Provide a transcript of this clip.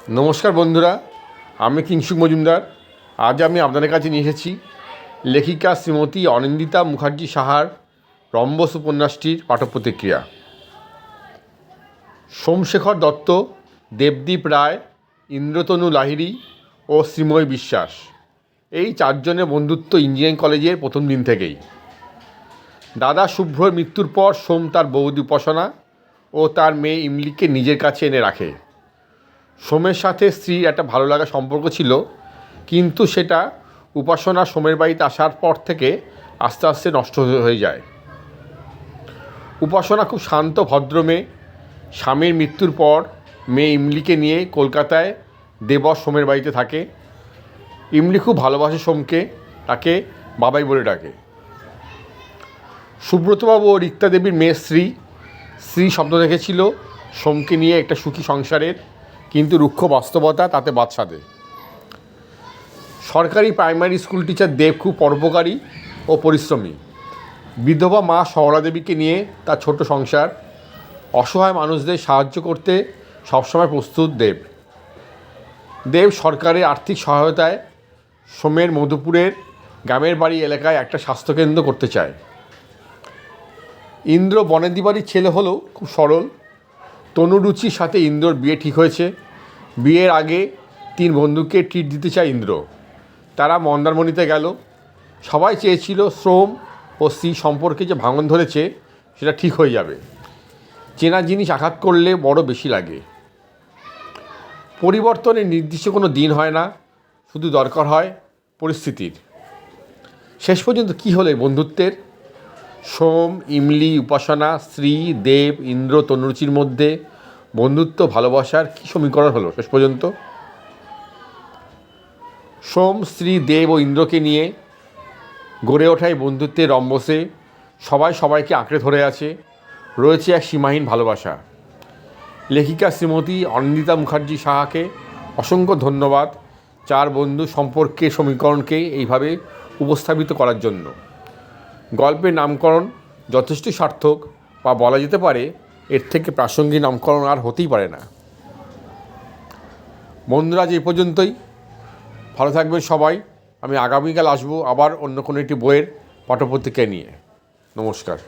নমস্কার বন্ধুরা, আমি কিংশুক মজুমদার। আজ আমি আপনাদের কাছে নিয়ে এসেছি লেখিকা শ্রীমতী অনিন্দিতা মুখার্জি সাহার রম্বস উপন্যাসটির পাঠ্যপ্রতিক্রিয়া। সোমশেখর দত্ত, দেবদীপ রায়, ইন্দ্রতনু লাহিড়ী ও শ্রীময়ী বিশ্বাস, এই চারজনের বন্ধুত্ব ইঞ্জিনিয়ারিং কলেজের প্রথম দিন থেকেই। দাদা শুভ্রর মৃত্যুর পর সোম তার বৌদি উপাসনা ও তার মেয়ে ইমলিকে নিজের কাছে এনে রাখে। সোমের সাথে স্ত্রীর একটা ভালো লাগা সম্পর্ক ছিল, কিন্তু সেটা উপাসনা সোমের বাড়িতে আসার পর থেকে আস্তে আস্তে নষ্ট হয়ে যায়। উপাসনা খুব শান্ত ভদ্র মেয়ে। স্বামীর মৃত্যুর পর মেয়ে ইমলিকে নিয়ে কলকাতায় দেবর সোমের বাড়িতে থাকে। ইমলি খুব ভালোবাসে সোমকে, তাকে বাবাই বলে ডাকে। সুব্রতবাবু ও রিক্তা দেবীর মেয়ে শ্রী স্বপ্ন দেখেছিল সোমকে নিয়ে একটা সুখী সংসারের, কিন্তু রুক্ষ বাস্তবতা তাতে বাদ সাধে। সরকারি প্রাইমারি স্কুল টিচার দেব খুব পরোপকারী ও পরিশ্রমী। বিধবা মা সরলা দেবীকে নিয়ে তার ছোট সংসার। অসহায় মানুষদের সাহায্য করতে সবসময় প্রস্তুত দেব সরকারের আর্থিক সহায়তায় সোমের মধুপুরের গ্রামের বাড়ি এলাকায় একটা স্বাস্থ্যকেন্দ্র করতে চায়। ইন্দ্র বনেদি বাড়ির ছেলে হলেও খুব সরল। তনুরুচির সাথে ইন্দ্রর বিয়ে ঠিক হয়েছে। বিয়ের আগে 3 বন্ধুকে ট্রিট দিতে চায় ইন্দ্র। তারা মন্দারমণিতে গেল। সবাই চেয়েছিল সোম ও শ্রী সম্পর্কে যে ভাঙন ধরেছে সেটা ঠিক হয়ে যাবে। চেনা জিনিস আঘাত করলে বড় বেশি লাগে। পরিবর্তনের নির্দিষ্ট কোনো দিন হয় না, শুধু দরকার হয় পরিস্থিতির। শেষ পর্যন্ত কী হলো বন্ধুত্বের? সোম, ইমলি, উপাসনা, শ্রী, দেব, ইন্দ্র, তনুরুচির মধ্যে বন্ধুত্ব ভালোবাসার কী সমীকরণ হলো শেষ পর্যন্ত? সোম, শ্রী, দেব ও ইন্দ্রকে নিয়ে গড়ে ওঠায় বন্ধুত্বের রম্বসে সবাই সবাইকে আঁকড়ে ধরে আছে। রয়েছে এক সীমাহীন ভালোবাসা। লেখিকা শ্রীমতী অনিন্দিতা মুখার্জি সাহাকে অসংখ্য ধন্যবাদ 4 বন্ধু সম্পর্কের সমীকরণকে এইভাবে উপস্থাপিত করার জন্য। গল্পের নামকরণ যথেষ্ট সার্থক, বা বলা যেতে পারে এর থেকে প্রাসঙ্গিক নামকরণ আর হতেই পারে না। বন্ধুরা, আজ এই পর্যন্তই। ভালো থাকবেন সবাই। আমি আগামীকাল আসবো আবার অন্য কোনো একটি বইয়ের পাঠ্যপ্রতিক্রিয়া নিয়ে। নমস্কার।